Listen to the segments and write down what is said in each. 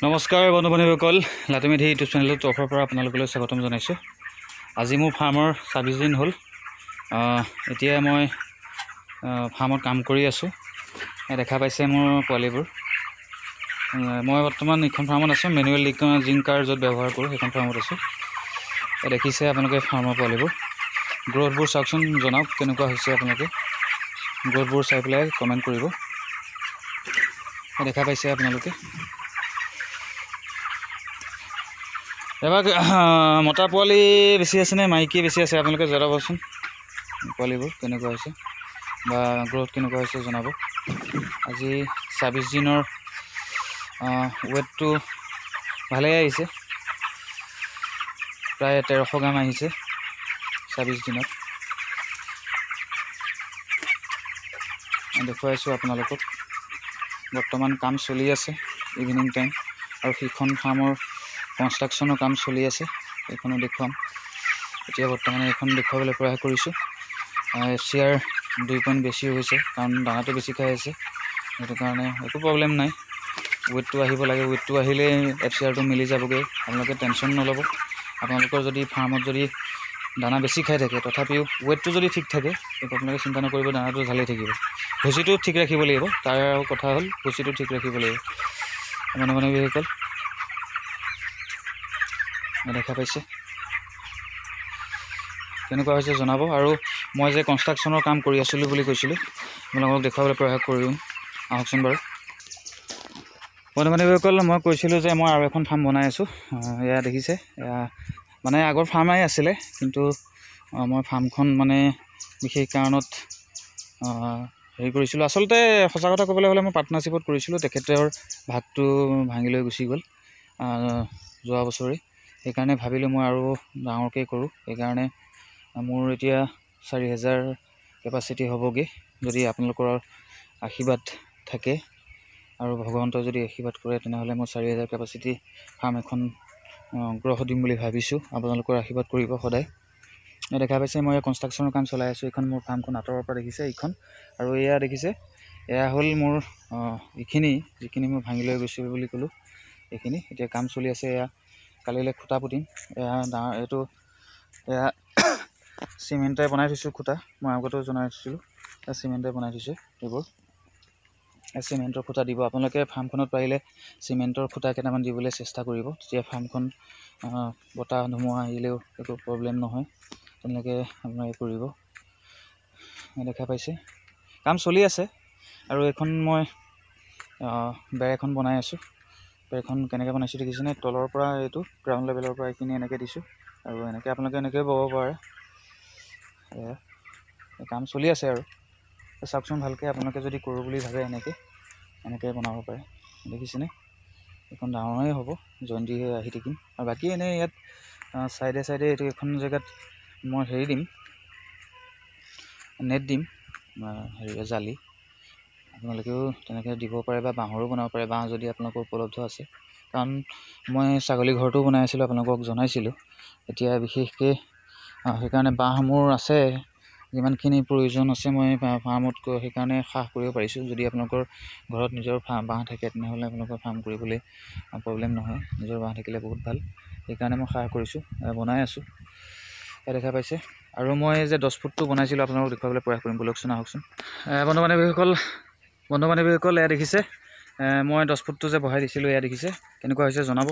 নমস্কাৰ বন্ধু বান্ধৱীসকল, লাটুমেধি ইউটিউব চেনেলৰ তৰফৰ পৰা আপোনালোকলৈ স্বাগতম জনাইছোঁ। আজি মোৰ ফাৰ্মৰ ২৬ দিন হ'ল। এতিয়া মই ফাৰ্মত কাম কৰি আছোঁ। দেখা পাইছে মোৰ পোৱালিবোৰ। মই বৰ্তমান এইখন ফাৰ্মত আছোঁ, মেনুৱেল জিংকাৰ য'ত ব্যৱহাৰ কৰোঁ সেইখন ফাৰ্মত আছোঁ। দেখিছে আপোনালোকে ফাৰ্মৰ পোৱালিবোৰ। গ্ৰ'থবোৰ চাওকচোন, জনাওক কেনেকুৱা হৈছে আপোনালোকে। গ্ৰ'থবোৰ চাই পেলাই কমেণ্ট কৰিব। দেখা পাইছে আপোনালোকে। এবাৰ মতা পোৱালি বেছি আছেনে মাইকী বেছি আছে আপোনালোকে জনাবচোন। পোৱালিবোৰ কেনেকুৱা হৈছে বা গ্ৰ'থ কেনেকুৱা হৈছে জনাব। আজি ২৬ দিনৰ ৱেটটো ভালেই আহিছে, প্ৰায় ১৩০০ গ্ৰাম আহিছে ২৬ দিনত। দেখুৱাইছোঁ আপোনালোকক। বৰ্তমান কাম চলি আছে ইভিনিং টাইম, আৰু সেইখন ফাৰ্মৰ কনষ্ট্ৰাকশ্যনৰ কাম চলি আছে, এইখনো দেখুৱাম। এতিয়া বৰ্তমান এইখন দেখুৱাবলৈ প্ৰয়াস কৰিছোঁ। FCR 2 পইণ্ট বেছি হৈছে, কাৰণ দানাটো বেছি খাই আছে, সেইটো কাৰণে একো প্ৰব্লেম নাই। ৱেটটো আহিব লাগে, ৱেটটো আহিলে FCRটো মিলি যাবগৈ। আপোনালোকে টেনশ্যন নল'ব। আপোনালোকৰ যদি ফাৰ্মত যদি দানা বেছি খাই থাকে, তথাপিও ৱেটটো যদি ঠিক থাকে, আপোনালোকে চিন্তা নকৰিব, দানাটো ভালেই থাকিব। ভুচিটো ঠিক ৰাখিব লাগিব, তাৰ কথা হ'ল ভুচিটো ঠিক ৰাখিব লাগিব। মানুহসকল দেখা পাইছে কেনেকুৱা হৈছে জনাব। আৰু মই যে কনষ্ট্ৰাকশ্যনৰ কাম কৰি আছিলোঁ বুলি কৈছিলোঁ, আপোনালোকক দেখুৱাবলৈ প্ৰয়াস কৰিম। আহকচোন বাৰু বন্ধু-বান্ধৱীসকল, মই কৈছিলোঁ যে মই আৰু এখন ফাৰ্ম বনাই আছোঁ। এয়া দেখিছে, এয়া মানে আগৰ ফাৰ্মেই আছিলে, কিন্তু মই ফাৰ্মখন মানে বিশেষ কাৰণত হেৰি কৰিছিলোঁ। আচলতে সঁচা কথা ক'বলৈ হ'লে মই পাৰ্টনাৰশ্বিপত কৰিছিলোঁ। তেখেতৰ ভাগটো ভাঙি লৈ গুচি গ'ল যোৱা বছৰেই। সেইকাৰণে ভাবিলোঁ মই আৰু ডাঙৰকৈ কৰোঁ। সেইকাৰণে মোৰ এতিয়া ৪,০০০ কেপাচিটি হ'বগৈ, যদি আপোনালোকৰ আশীৰ্বাদ থাকে আৰু ভগৱন্তই যদি আশীৰ্বাদ কৰে, তেনেহ'লে মই ৪,০০০ কেপাচিটি ফাৰ্ম এখন গঢ় দিম বুলি ভাবিছোঁ। আপোনালোকৰ আশীৰ্বাদ কৰিব সদায়। দেখা পাইছে মই কনষ্ট্ৰাকশ্যনৰ কাম চলাই আছোঁ। এইখন মোৰ ফাৰ্মখন আঁতৰৰ পৰা দেখিছে এইখন, আৰু এয়া দেখিছে, এয়া হ'ল মোৰ যিখিনি মই ভাঙি লৈ গৈছোঁ বুলি ক'লোঁ, এইখিনি এতিয়া কাম চলি আছে। এয়া কালিলৈ খুঁটা পুতিম। এইটো এয়া চিমেণ্টে বনাই থৈছোঁ খুঁটা, মই আগতেও জনাই থৈছিলোঁ। এয়া চিমেণ্টে বনাই থৈছোঁ। এইবোৰ চিমেণ্টৰ খুঁটা দিব। আপোনালোকে ফাৰ্মখনত পাৰিলে চিমেণ্টৰ খুঁটা কেইটামান দিবলৈ চেষ্টা কৰিব, তেতিয়া ফাৰ্মখন বতাহ ধুমুহা আহিলেও একো প্ৰব্লেম নহয়। তেনেকৈ আপোনালোকে কৰিব। দেখা পাইছে কাম চলি আছে। আৰু এইখন মই বেৰ এখন বনাই আছোঁ। বেৰখন কেনেকৈ বনাইছোঁ দেখিছেনে? তলৰ পৰা এইটো গ্ৰাউণ্ড লেভেলৰ পৰা এইখিনি এনেকৈ দিছোঁ, আৰু এনেকৈ আপোনালোকে এনেকৈয়ে বব পাৰে। এয়া কাম চলি আছে। আৰু চাওকচোন ভালকৈ, আপোনালোকে যদি কৰোঁ বুলি ভাবে এনেকৈ বনাব পাৰে। দেখিছেনে? এইখন ডাঙৰেই হ'ব, জইন হৈ আহি থাকিম। আৰু বাকী এনেই ইয়াত চাইডে এইটো এখন জেগাত মই হেৰি দিম, নেট দিম, জালি। আপোনালোকেও তেনেকৈ দিব পাৰে, বা বাঁহৰো বনাব পাৰে, বাঁহ যদি আপোনালোকৰ উপলব্ধ আছে। কাৰণ মই ছাগলী ঘৰটোও বনাই আছিলোঁ, আপোনালোকক জনাইছিলোঁ। এতিয়া বিশেষকৈ সেইকাৰণে বাঁহ মোৰ আছে, যিমানখিনি প্ৰয়োজন আছে মই ফাৰ্মত সেইকাৰণে হ্ৰাস কৰিব পাৰিছোঁ। যদি আপোনালোকৰ ঘৰত নিজৰ বাঁহ থাকে, তেনেহ'লে আপোনালোকৰ ফাৰ্ম কৰিবলৈ প্ৰব্লেম নহয়। নিজৰ বাঁহ থাকিলে বহুত ভাল, সেইকাৰণে মই হ্ৰাস কৰিছোঁ, বনাই আছোঁ। দেখা পাইছে। আৰু মই যে 10 ফুটটো বনাইছিলোঁ, আপোনালোকক দেখুৱাবলৈ প্ৰয়াস কৰিম। বলকচোন, আহকচোন বন্ধু-বান্ধৱীসকল, এয়া দেখিছে মই 10 ফুটটো যে বহাই দিছিলোঁ, এয়া দেখিছে কেনেকুৱা হৈছে জনাব।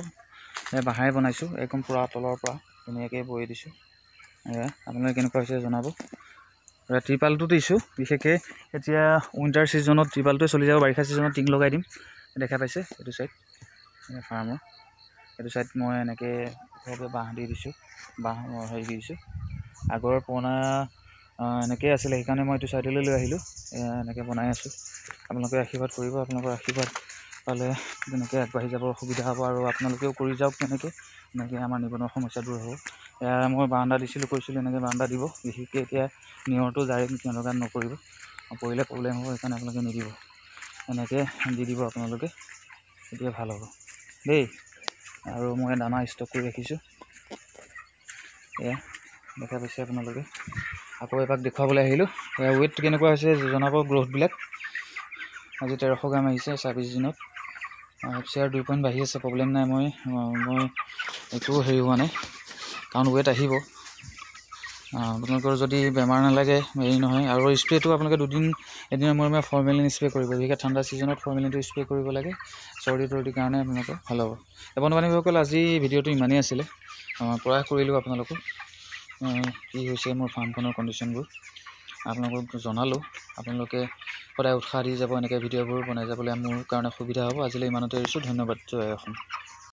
বাঁহেৰে বনাইছোঁ, একদম পূৰা তলৰ পৰা ধুনীয়াকৈ বৈ দিছোঁ। আপোনালোকে কেনেকুৱা হৈছে জনাব। ত্ৰিপালটো দিছোঁ, বিশেষকৈ এতিয়া উইণ্টাৰ ছিজনত ত্ৰিপালটোৱে চলি যাব। বাৰিষা ছিজনত টিং লগাই দিম। দেখা পাইছে এইটো চাইড ফাৰ্মৰ, এইটো চাইড মই এনেকৈ বাঁহ দি দিছোঁ, বাঁহ হেৰি দি দিছোঁ। আগৰ পুৰণা এনেকৈ আছিলে, সেইকাৰণে মই এইটো ছাইডলৈ লৈ আহিলোঁ। এনেকৈ বনাই আছোঁ। আপোনালোকে আশীৰ্বাদ কৰিব। আপোনালোকৰ আশীৰ্বাদ পালে তেনেকৈ আগবাঢ়ি যাব সুবিধা হ'ব, আৰু আপোনালোকেও কৰি যাওক এনেকৈ আমাৰ নিবনুৱা সমস্যা দূৰ হ'ব। মই বাৰাণ্ডা দিছিলোঁ, কৈছিলোঁ এনেকৈ বাৰাণ্ডা দিব। বিশেষকৈ এতিয়া নিয়ৰটো ডাইৰেক্ট লগাত নকৰিব, পৰিলে প্ৰব্লেম হ'ব, সেইকাৰণে আপোনালোকে নিদিব। এনেকৈ দি দিব আপোনালোকে, তেতিয়া ভাল হ'ব দেই। আৰু মই দানা ষ্টক কৰি ৰাখিছোঁ। এয়া দেখা পাইছে আপোনালোকে। আকৌ এপাক দেখুৱাবলৈ আহিলোঁ। ৱেট কেনেকুৱা হৈছে জনাব, গ্ৰ'থবিলাক। আজি ১৩০০ গ্ৰাম আহিছে ২৬ দিনত। FCR 2 পইণ্ট বাঢ়ি আছে, প্ৰব্লেম নাই। মই একো হেৰি হোৱা নাই, কাৰণ ৱেট আহিব। আপোনালোকৰ যদি বেমাৰ নালাগে, হেৰি নহয়। আৰু স্প্ৰেটো আপোনালোকে এদিনৰ মূৰে মূৰে ফৰ্মেলিন স্প্ৰে কৰিব। বিশেষকৈ ঠাণ্ডা ছিজনত ফৰ্মেলিনটো স্প্ৰে কৰিব লাগে, চৰ্দি তৰ্দিৰ কাৰণে আপোনালোকৰ ভাল হ'ব। বন্ধু বান্ধৱীসকল, আজি ভিডিঅ'টো ইমানেই আছিলে। প্ৰয়াস কৰিলোঁ আপোনালোকক কি হৈছে মোৰ ফাৰ্মখনৰ কণ্ডিশ্যনবোৰ আপোনালোকক জনালোঁ। আপোনালোকে সদায় উৎসাহ দি যাব, এনেকৈ ভিডিঅ'বোৰ বনাই যাবলৈ মোৰ কাৰণে সুবিধা হ'ব। আজিলৈ ইমানতে এৰিছোঁ। ধন্যবাদ। জয় অসম।